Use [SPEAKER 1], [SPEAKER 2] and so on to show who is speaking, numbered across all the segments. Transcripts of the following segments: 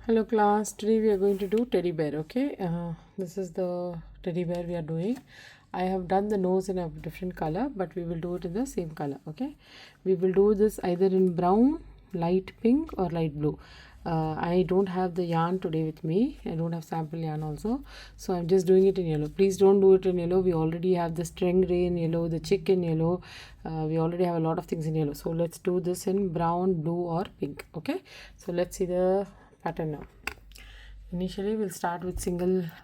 [SPEAKER 1] Hello class, today we are going to do teddy bear. Okay, this is the teddy bear we are doing. I have done the nose in a different color, but we will do it in the same color. Okay, we will do this either in brown, light pink or light blue. I don't have the yarn today with me. I don't have sample yarn also, so I'm just doing it in yellow. Please don't do it in yellow. We already have the stingray in yellow, the chick in yellow. We already have a lot of things in yellow, so let's do this in brown, blue or pink. Okay, so let's see the pattern now. Initially we'll start with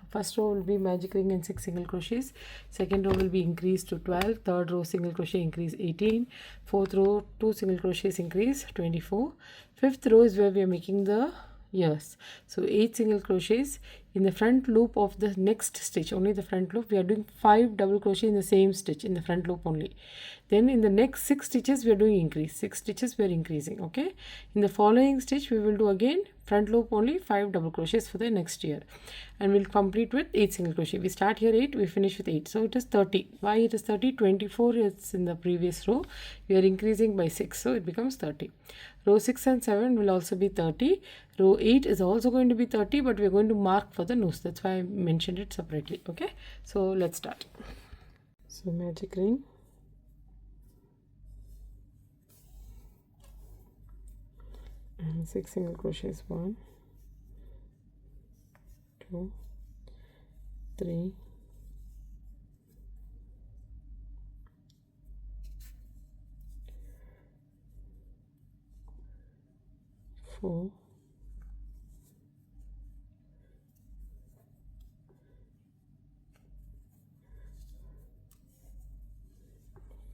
[SPEAKER 1] first row will be magic ring and 6 single crochets, second row will be increase to 12, third row single crochet increase 18, fourth row 2 single crochets increase 24, fifth row is where we are making the ears. So 8 single crochets in the front loop of the next stitch, only the front loop. We are doing 5 double crochet in the same stitch in the front loop only. Then in the next 6 stitches we are doing increase, 6 stitches we are increasing. Okay, in the following stitch we will do again front loop only 5 double crochets for the next year, and we'll complete with 8 single crochet. We start here 8, we finish with 8, so it is 30. Why it is 30? 24 is in the previous row, we are increasing by 6, so it becomes 30. Row 6 and 7 will also be 30. Row 8 is also going to be 30, but we are going to mark for the nose. That's why I mentioned it separately. Okay, so let's start. So magic ring, and 6 single crochets, 1, 2, 3, 4,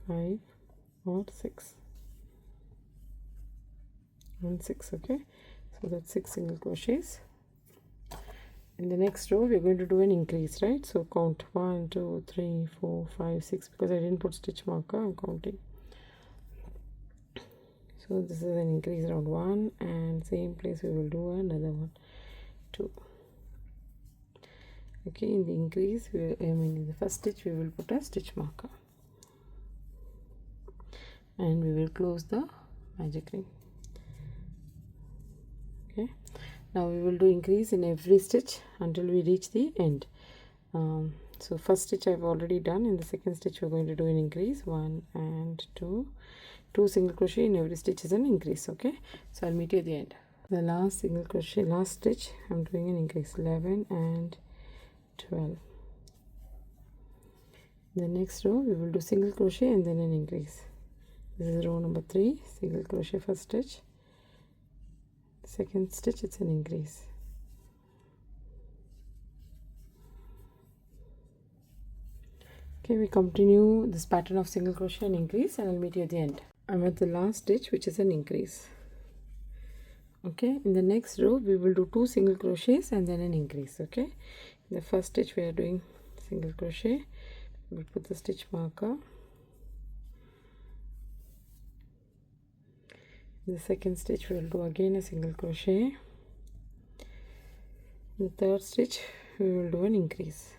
[SPEAKER 1] 5 or 6 and 6. Okay, so that's 6 single crochets. In the next row we are going to do an increase, right? So count 1, 2, 3, 4, 5, 6, because I didn't put stitch marker, I'm counting. So this is an increase around 1, and same place we will do another one, 2. Okay, in the increase in the first stitch we will put a stitch marker, and we will close the magic ring. Okay, now we will do increase in every stitch until we reach the end. So first stitch I've already done. In the second stitch we're going to do an increase, 1 and 2 single crochet in every stitch is an increase. Okay, so I'll meet you at the end. The last single crochet, last stitch, I'm doing an increase, 11 and 12. The next row we will do single crochet and then an increase. This is row number 3, single crochet first stitch, second stitch it's an increase. Okay, we continue this pattern of single crochet and increase, and I'll meet you at the end. I'm at the last stitch, which is an increase. Okay, in the next row we will do 2 single crochets and then an increase. Okay, in the first stitch we are doing single crochet, we'll put the stitch marker. In the second stitch we will do again a single crochet. In the third stitch we will do an increase.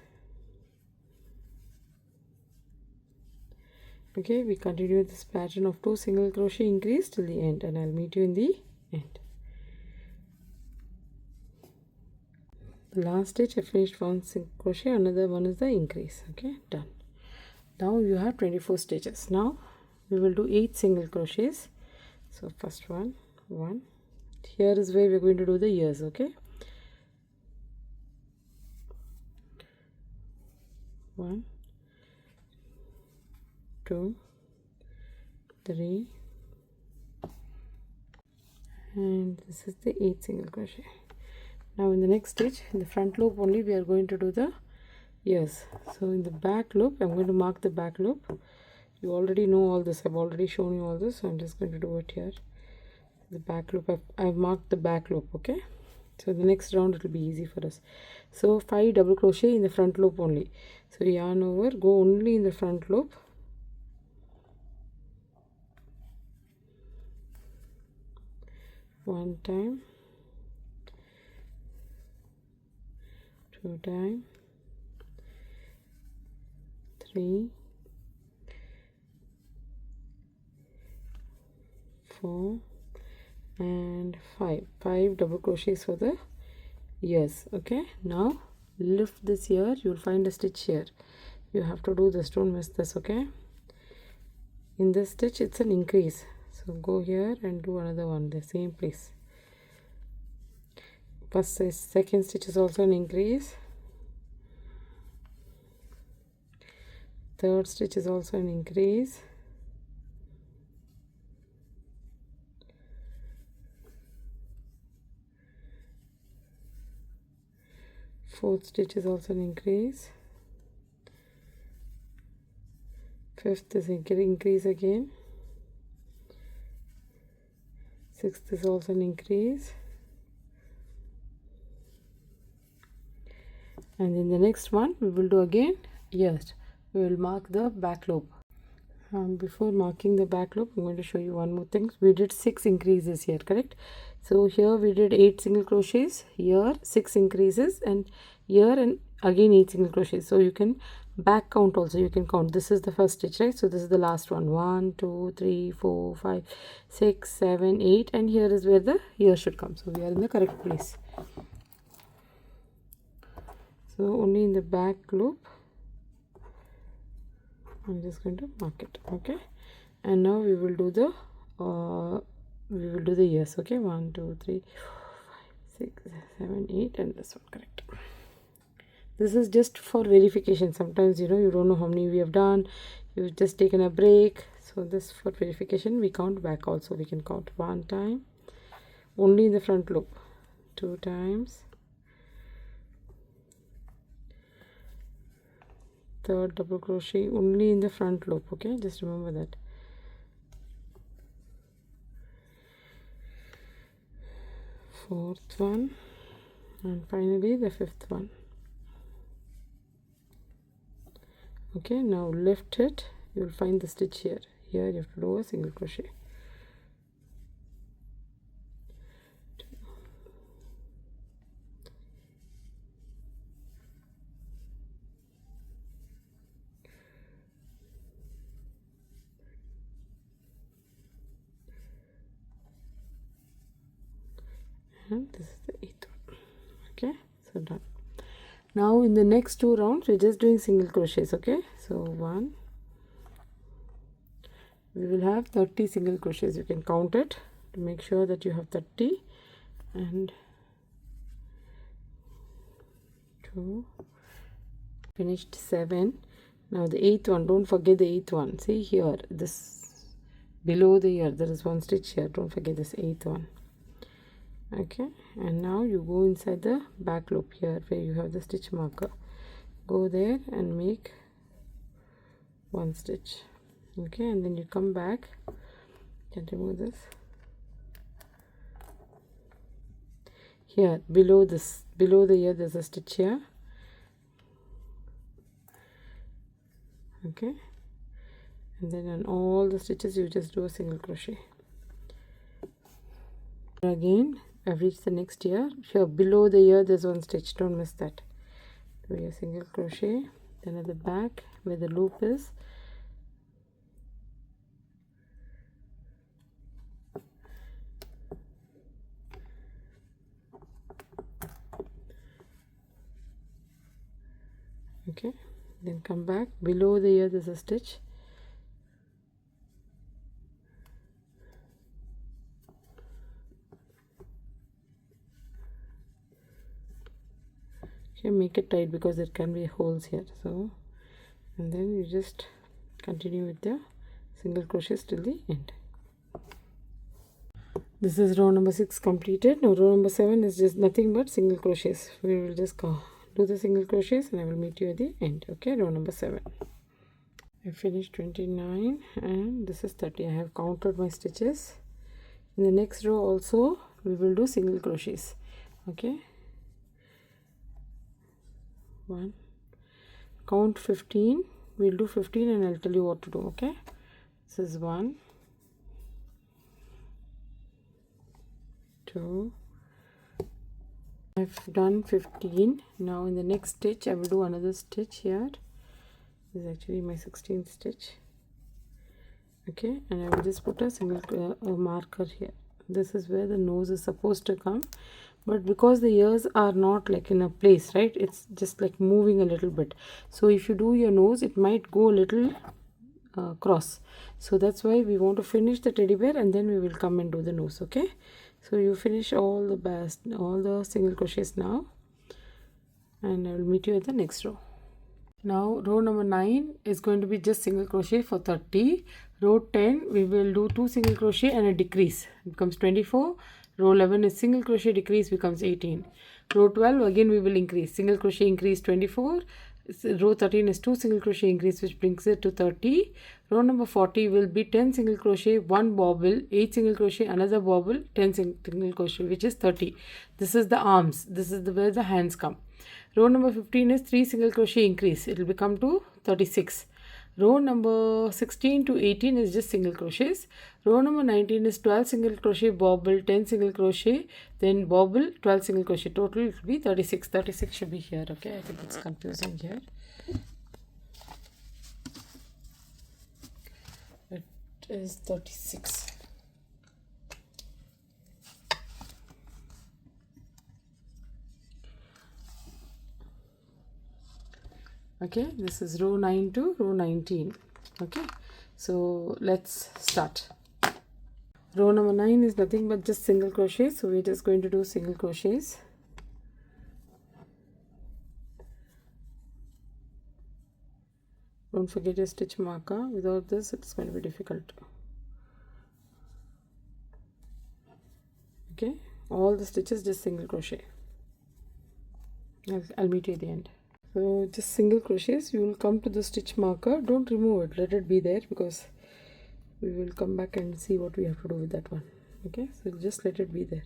[SPEAKER 1] Okay, we continue this pattern of 2 single crochet increase till the end, and I'll meet you in the end. The last stitch I finished 1 single crochet, another one is the increase. Okay, done. Now you have 24 stitches. Now we will do 8 single crochets. So first one, here is where we're going to do the ears. Okay, 1, 2, 3, and this is the 8 single crochet. Now in the next stitch, in the front loop only, we are going to do the ears. So in the back loop, I'm going to mark the back loop. You already know all this, I've already shown you all this, so I'm just going to do it here. The back loop, I've marked the back loop. Okay, so the next round it will be easy for us. So 5 double crochet in the front loop only. So yarn over, go only in the front loop. One time, 2 time, 3, 4 and 5 double crochets for the ears. Okay, now lift this ear, you'll find a stitch here. You have to do this, don't miss this. Okay, in this stitch it's an increase, so go here and do another one, the same place. First second stitch is also an increase, third stitch is also an increase, fourth stitch is also an increase, fifth is increase again, sixth is also an increase, and in the next one we will do again ears. We will mark the back lobe. Before marking the back lobe, I'm going to show you one more thing. We did 6 increases here, correct? So here we did 8 single crochets, here 6 increases, and here and again 8 single crochets. So you can back count also, you can count. This is the first stitch, right? So this is the last one. 1 2 3 4 5 6 7 8, and here is where the ear should come. So we are in the correct place. So only in the back loop I'm just going to mark it. Okay, and now we will do the ears. Okay, 1 2 3 4 5 6 7 8, and this one, correct. This is just for verification. Sometimes you don't know how many we have done, you've just taken a break, so this for verification. We count back also. We can count 1 time only in the front loop, 2 times, third double crochet only in the front loop. Okay, just remember that. Fourth one, and finally the fifth one. Okay, now lift it, you will find the stitch here. Here you have to do a single crochet. And this is the 8th one. Okay, so done. Now in the next 2 rounds we're just doing single crochets. Okay, so 1, we will have 30 single crochets. You can count it to make sure that you have 30, and 2, finished 7. Now the 8th one, don't forget the 8th one. See here, this below the ear there is one stitch here, don't forget this 8th one. Okay, and now you go inside the back loop here where you have the stitch marker. Go there and make 1 stitch. Okay, and then you come back. You can remove this. Here below the ear there's a stitch here. Okay, and then on all the stitches you just do a single crochet. Again I've reached the next ear. Here below the ear there's 1 stitch, don't miss that. Do a single crochet, then at the back where the loop is, okay, then come back. Below the ear there's a stitch, okay, make it tight because there can be holes here. So, and then you just continue with the single crochets till the end. This is row number 6 completed. Now row number 7 is just nothing but single crochets. We will just go do the single crochets and I will meet you at the end. Okay, row number 7. I finished 29 and this is 30. I have counted my stitches. In the next row also we will do single crochets. Okay, 1, count 15. We'll do 15 and I'll tell you what to do. Okay, this is 1, 2, I've done 15. Now in the next stitch I will do another stitch here. This is actually my 16th stitch. Okay, and I will just put a single marker here. This is where the nose is supposed to come, but because the ears are not like in a place, right, it's just like moving a little bit. So if you do your nose, it might go a little cross. So that's why we want to finish the teddy bear and then we will come and do the nose. Okay, so you finish all the single crochets now, and I will meet you at the next row. Now row number 9 is going to be just single crochet for 30. Row 10 we will do 2 single crochet and a decrease, it becomes 24. Row 11 is single crochet decrease, becomes 18. Row 12 again we will increase, single crochet increase 24. Row 13 is 2 single crochet increase, which brings it to 30. Row number 40 will be 10 single crochet, 1 bobble, 8 single crochet, another bobble, 10 single crochet, which is 30. This is the arms, this is where the hands come. Row number 15 is 3 single crochet increase, it will become to 36. Row number 16 to 18 is just single crochets. Row number 19 is 12 single crochet, bobble, 10 single crochet, then bobble, 12 single crochet. Total it will be 36. 36 should be here. Okay, I think it's confusing here. It is 36. Okay, this is row 9 to row 19. Okay, so let's start. Row number 9 is nothing but just single crochet, so we're just going to do single crochets. Don't forget your stitch marker. Without this it's going to be difficult. Okay, all the stitches just single crochet. I'll meet you at the end. So just single crochets, you will come to the stitch marker. Don't remove it, let it be there, because we will come back and see what we have to do with that one. Okay, so just let it be there.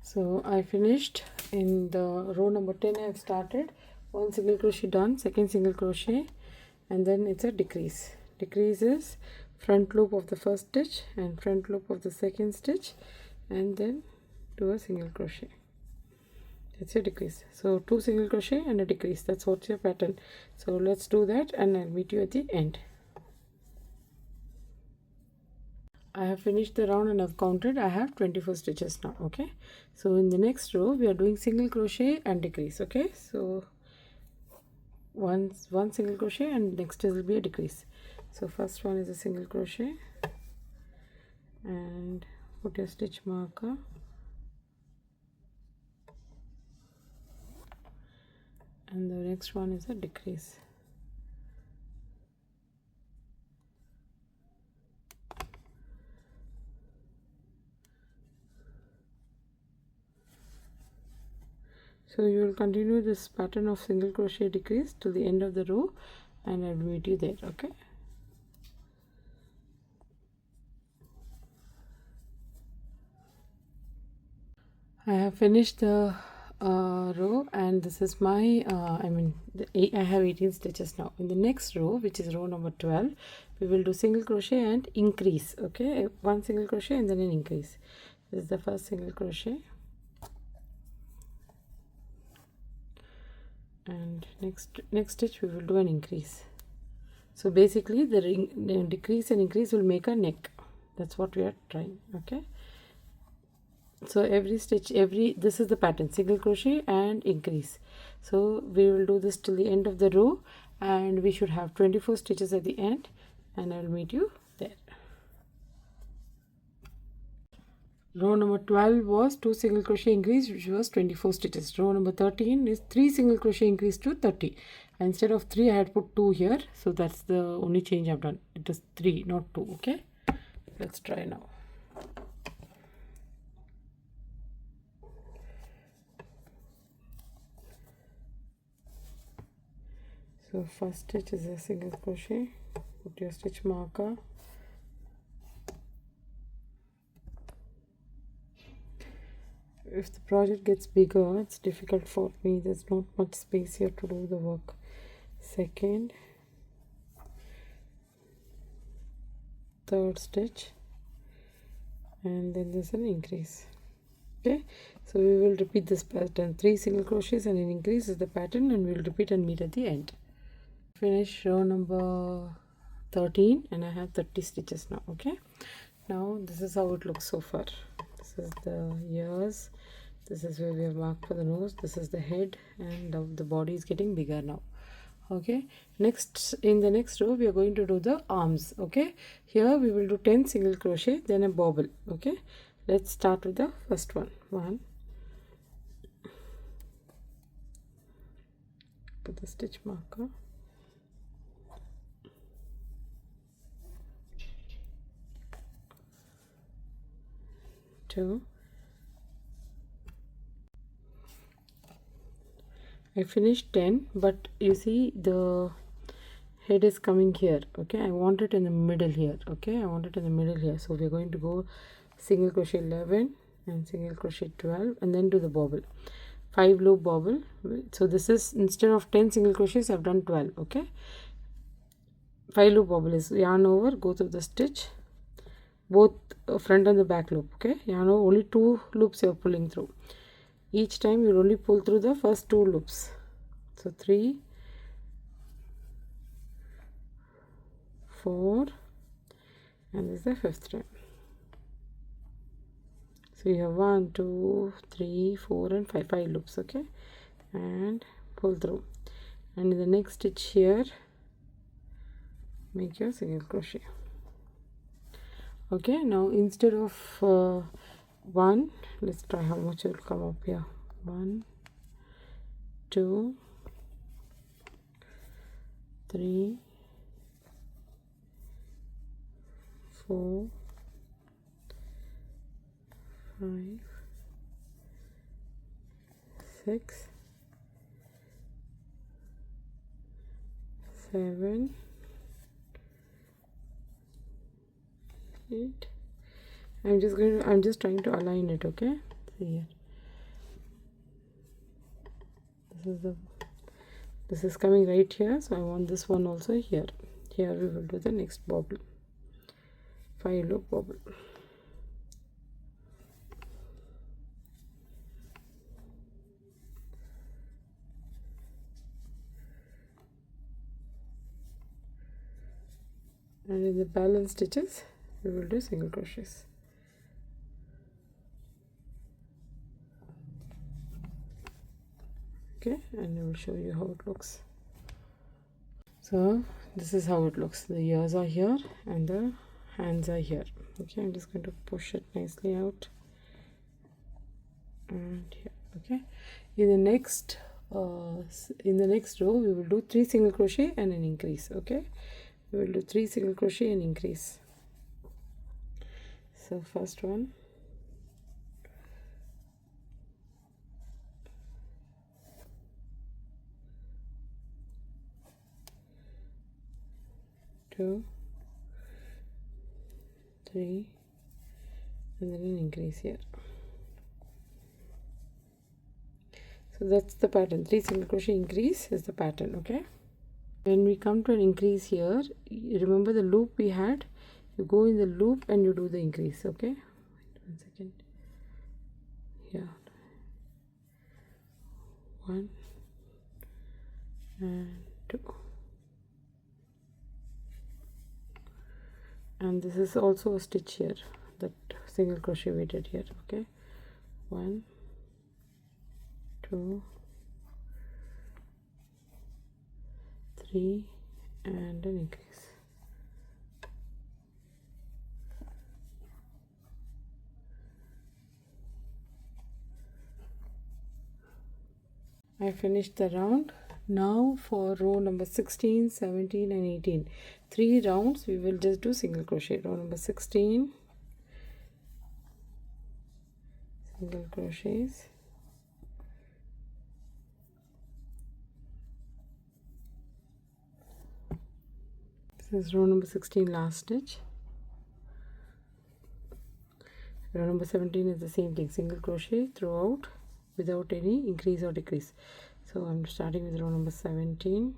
[SPEAKER 1] So I finished in the row number 10. I have started 1 single crochet done, second single crochet, and then it's a decrease. Decrease is front loop of the first stitch and front loop of the second stitch, and then do a single crochet. That's your decrease. So 2 single crochet and a decrease, that's what's your pattern. So let's do that and I'll meet you at the end. I have finished the round and I've counted. I have 24 stitches now. Okay, so in the next row we are doing single crochet and decrease. Okay, so one single crochet and next will be a decrease. So first one is a single crochet and put your stitch marker, and the next one is a decrease. So you will continue this pattern of single crochet decrease till the end of the row, and I will meet you there. Okay, I have finished the row, and this is my I have 18 stitches now. In the next row, which is row number 12, we will do single crochet and increase. Okay, 1 single crochet and then an increase. This is the first single crochet, and next stitch we will do an increase. So basically the decrease and increase will make a neck. That's what we are trying. Okay, so every stitch, this is the pattern, single crochet and increase. So we will do this till the end of the row, and we should have 24 stitches at the end, and I will meet you there. Row number 12 was 2 single crochet increase, which was 24 stitches. Row number 13 is 3 single crochet increase to 30. And instead of 3 I had put 2 here, so that's the only change I've done. It is 3, not 2. Okay, let's try now. So first stitch is a single crochet, put your stitch marker, if the project gets bigger, it's difficult for me, there's not much space here to do the work. Second, third stitch, and then there's an increase. Okay, so we will repeat this pattern. 3 single crochets and an increase is the pattern, and we will repeat and meet at the end. finished row number 13 and I have 30 stitches now. Okay, now this is how it looks so far. This is the ears, this is where we have marked for the nose, this is the head, and the body is getting bigger now. Okay, next, in the next row we are going to do the arms. Okay, here we will do 10 single crochet, then a bobble. Okay, let's start with the first one. Put the stitch marker, 2. I finished 10, but you see the head is coming here. Okay, I want it in the middle here. Okay, I want it in the middle here. So we're going to go single crochet 11 and single crochet 12 and then do the bobble. 5 loop bobble. So this is, instead of 10 single crochets, I've done 12. Okay, 5 loop bobble is yarn over, go through the stitch, both front and the back loop. Okay, yarn over, only 2 loops you're pulling through. Each time you only pull through the first 2 loops. So 3, 4, and this is the 5th time. So you have 1, 2, 3, 4 and 5 loops. Okay, and pull through, and in the next stitch here make your single crochet. Okay, now instead of 1, let's try how much it will come up here. 1, 2, 3, 4, 5, 6, 7, 8. I'm just trying to align it. Okay, so here this is coming right here, so I want this one also here. Here we will do the next bobble, 5 loop bobble. And in the balance stitches we will do single crochets. Okay, and I will show you how it looks. So this is how it looks. The ears are here and the hands are here. Okay, I'm just going to push it nicely out and here. Okay, in the next row we will do 3 single crochet and an increase. Okay, we will do 3 single crochet and increase. So first one, 2, 3, and then an increase here. So that's the pattern. 3 single crochet increase is the pattern. Okay, when we come to an increase here, you remember the loop we had, you go in the loop and you do the increase. Okay, wait 1 second. Here, 1 and 2, and this is also a stitch here, that single crochet we did here. Okay, 1, 2, 3 and an increase. I finished the round. Now for row number 16, 17 and 18, 3 rounds we will just do single crochet. Row number 16, single crochets, this is row number 16, last stitch. Row number 17 is the same thing, single crochet throughout without any increase or decrease. So I'm starting with row number 17,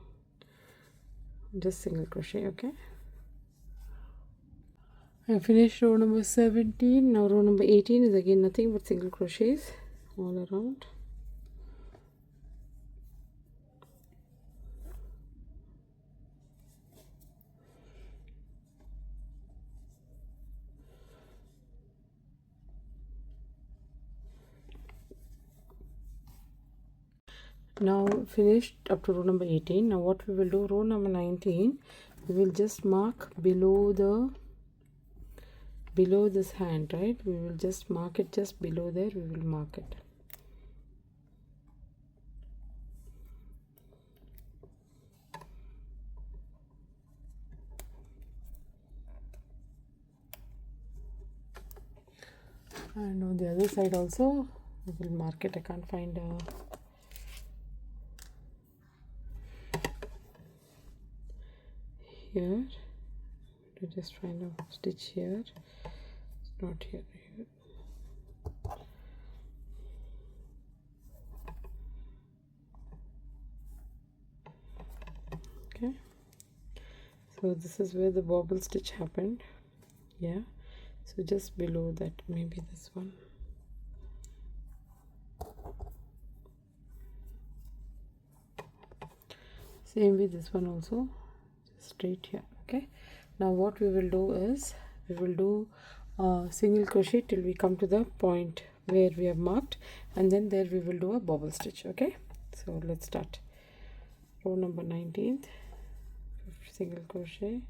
[SPEAKER 1] just single crochet. Okay, I finished row number 17. Now row number 18 is again nothing but single crochets all around. Now finished up to row number 18. Now what we will do, row number 19, we will just mark below this hand, right? We will just mark it just below there. We will mark it. And on the other side also we will mark it. I can't find here to just find a stitch here. It's not here. Okay, so this is where the bobble stitch happened. Yeah, so just below that, maybe this one. Same with this one also, just straight here. Okay, now what we will do is we will do single crochet till we come to the point where we have marked, and then there we will do a bobble stitch. Okay, so let's start. Row number 19th, single crochet,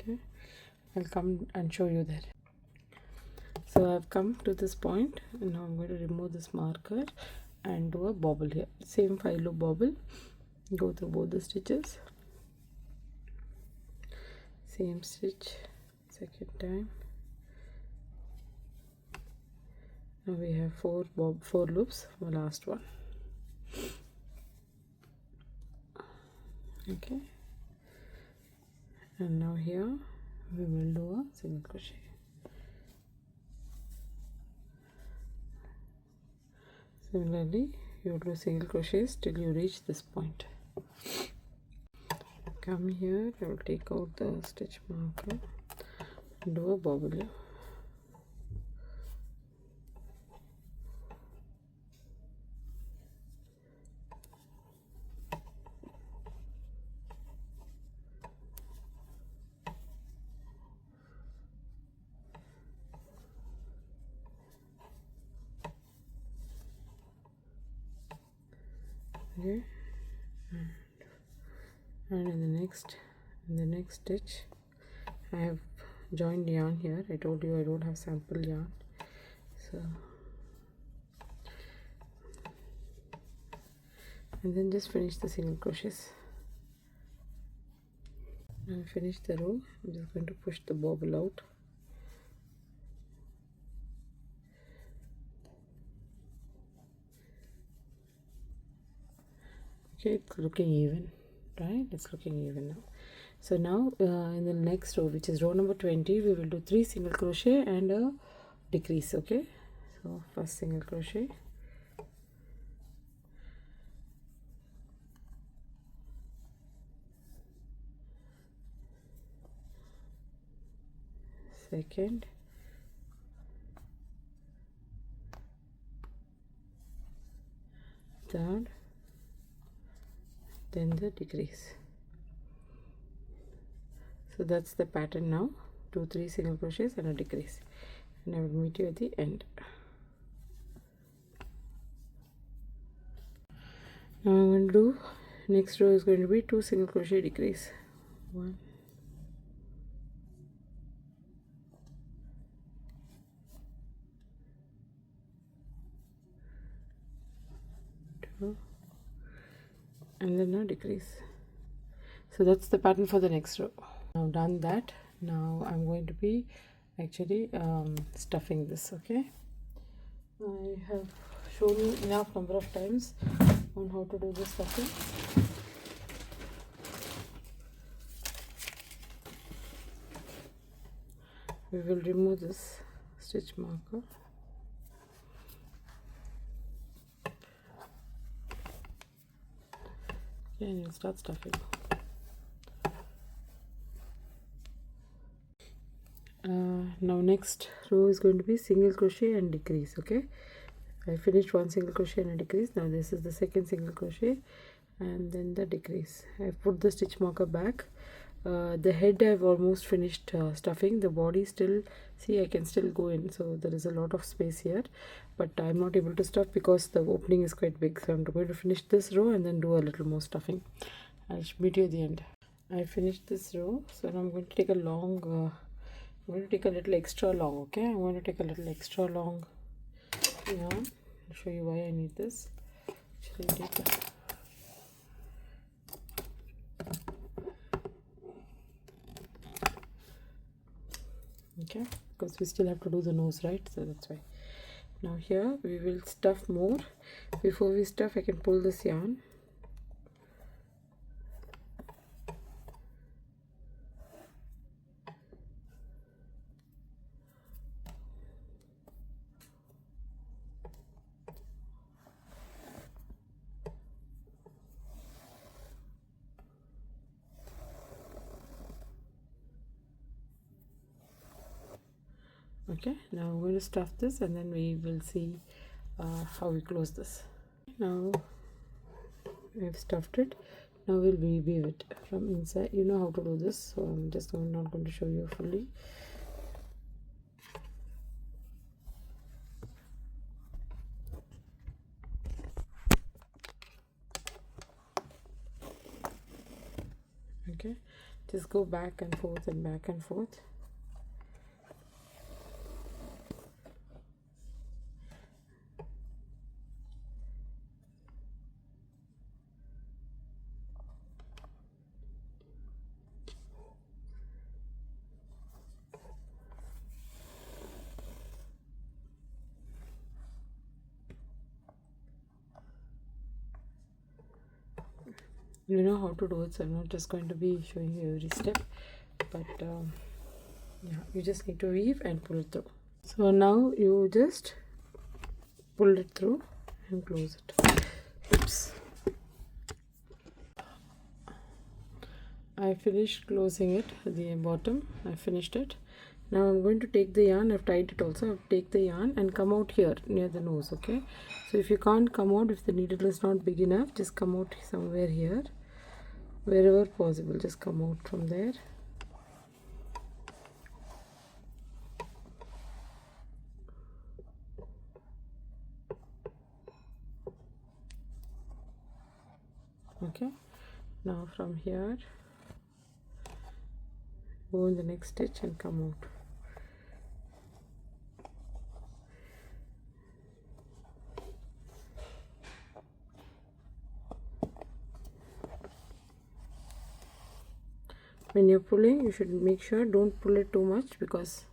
[SPEAKER 1] okay, I'll come and show you that. So I've come to this point, and now I'm going to remove this marker and do a bobble here. Same 5 loop bobble, go through both the stitches, same stitch, second time. Now we have 4 loops for last one. Okay, and now here we will do a single crochet. Similarly, you will do single crochets till you reach this point. Come here, I will take out the stitch marker and do a bobble here. Okay, and in the next stitch I have joined yarn here. I told you I don't have sample yarn, so and then just finish the single crochets. Now I finished the row. I'm just going to push the bobble out. Okay, it's looking even, right? It's looking even now. So now in the next row, which is row number 20, we will do 3 single crochet and a decrease. Okay, so first single crochet, second, third, then the decrease. So that's the pattern now. 2 3 single crochets and a decrease, and I will meet you at the end. Now I'm going to do, next row is going to be 2 single crochet decrease. 1, 2, and then a decrease. So that's the pattern for the next row. Now done that, now I'm going to be actually stuffing this. Okay, I have shown you enough number of times on how to do the stuffing. We will remove this stitch marker. Okay, and you'll start stuffing. Now next row is going to be single crochet and decrease. Okay, I finished one single crochet and a decrease. Now this is the second single crochet and then the decrease. I've put the stitch marker back. The head I've almost finished stuffing. The body still, see, I can still go in, so there is a lot of space here, but I'm not able to stuff because the opening is quite big. So I'm going to finish this row and then do a little more stuffing. I'll meet you at the end. I finished this row, so now I'm going to take a long I'm going to take a little extra long. Okay, I'm going to take a little extra long yarn. I'll show you why I need this. Actually, take a okay, because we still have to do the nose, right? So that's why. Now here we will stuff more. Before we stuff, I can pull this yarn. Okay, now I'm going to stuff this and then we will see how we close this. Now I've stuffed it. Now we'll weave it from inside. You know how to do this, so I'm just not going to show you fully. Okay, just go back and forth and back and forth. You know how to do it, so I'm not just going to be showing you every step, but yeah, you just need to weave and pull it through. So now you just pull it through and close it. Oops. I finished closing it at the bottom. I finished it. Now I'm going to take the yarn. I've tied it also. I've take the yarn and come out here near the nose. Okay, so if you can't come out, if the needle is not big enough, just come out somewhere here, wherever possible. Just come out from there. Okay, now from here go in the next stitch and come out. When you're pulling, you should make sure don't pull it too much, because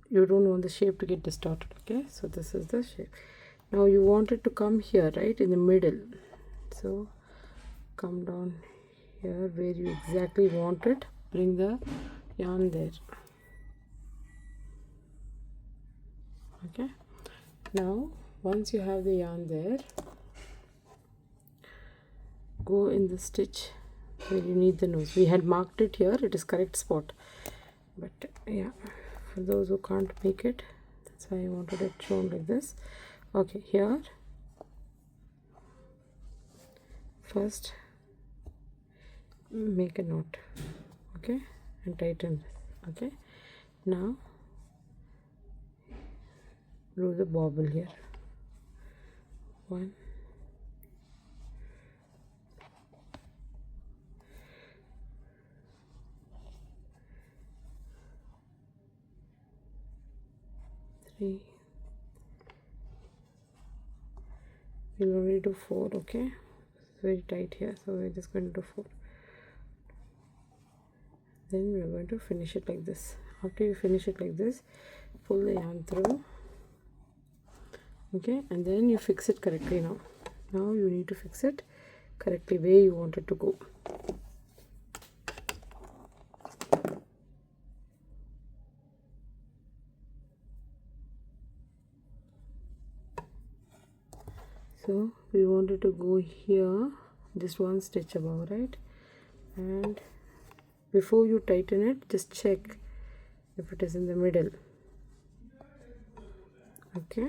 [SPEAKER 1] you don't want the shape to get distorted. Okay, so this is the shape. Now you want it to come here, right, in the middle. So come down here where you exactly want it. Bring the yarn there. Okay, now once you have the yarn there, go in the stitch where you need the nose. We had marked it here, it is correct spot, but yeah, for those who can't make it, that's why I wanted it shown like this. Okay, here first make a knot, okay, and tighten this. Okay, now do the bobble here. 1, 3, we'll only do 4. Okay, it's very tight here, so we're just going to do 4. Then we're going to finish it like this. After you finish it like this, pull the yarn through. Okay, and then you fix it correctly. Now you need to fix it correctly where you want it to go. So we want it to go here, just 1 stitch above, right? And before you tighten it, just check if it is in the middle. Okay,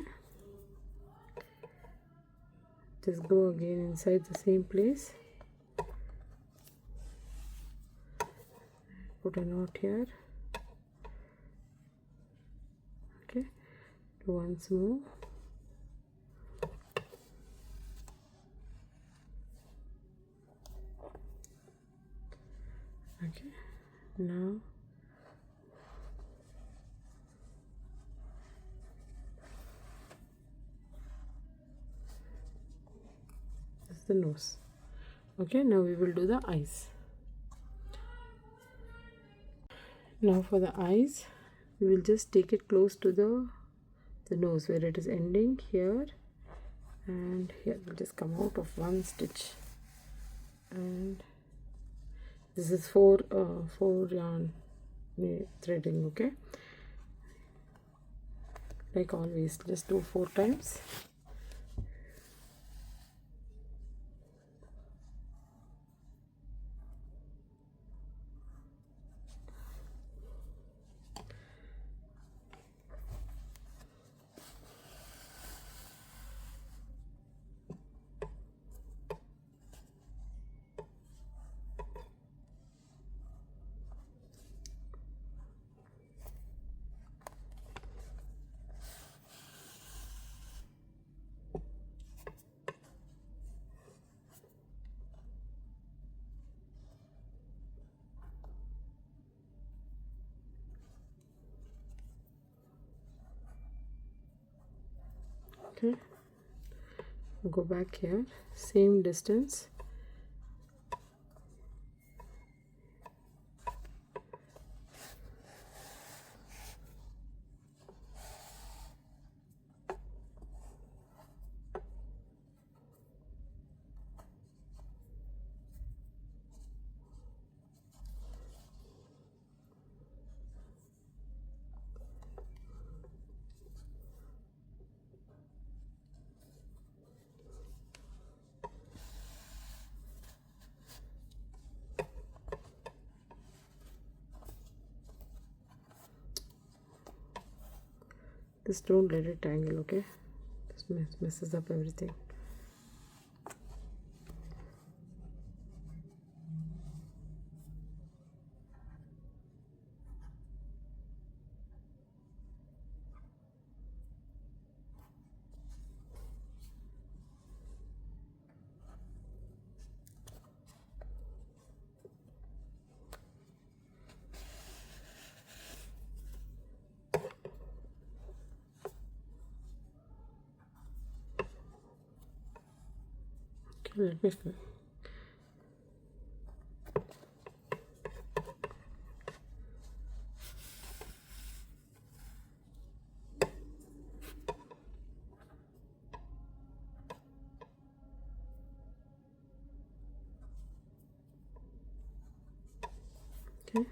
[SPEAKER 1] just go again inside the same place, put a knot here. Okay, do once more. Okay, now this is the nose. Okay, now we will do the eyes. Now for the eyes, we will just take it close to the nose where it is ending here, and here will just come out of one stitch. And this is four yarn threading. Okay, like always, just do 4 times. Okay, go back here, same distance. Just don't let it tangle, okay? This messes up everything. Let me see. Okay,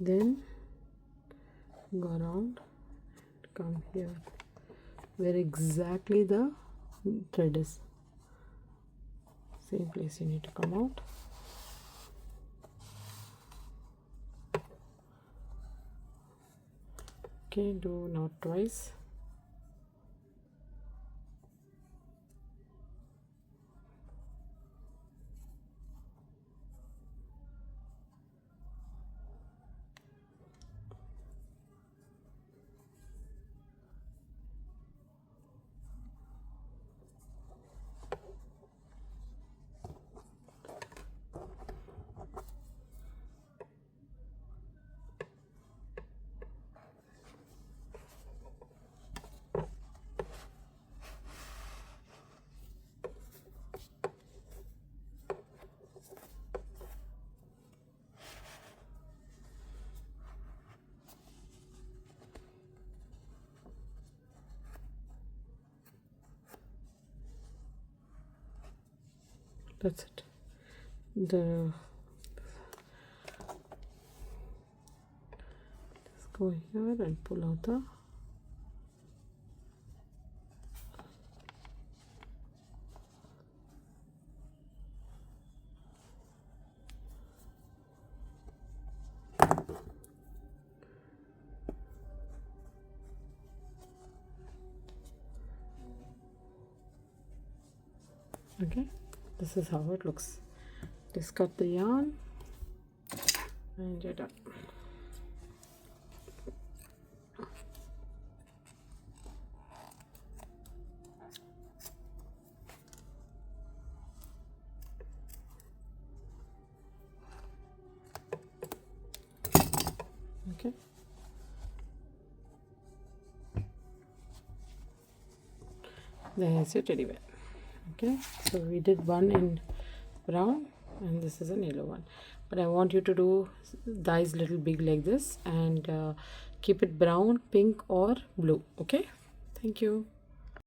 [SPEAKER 1] then go around, come here where exactly the thread is. Same place you need to come out. Okay, do knot twice. That's it. Just go here and pull out the Okay, this is how it looks. Just cut the yarn and you're done. Okay, there's your teddy bear. Okay, so we did one in brown and this is an yellow one, but I want you to do the eyes little big like this and keep it brown, pink or blue. Okay, thank you.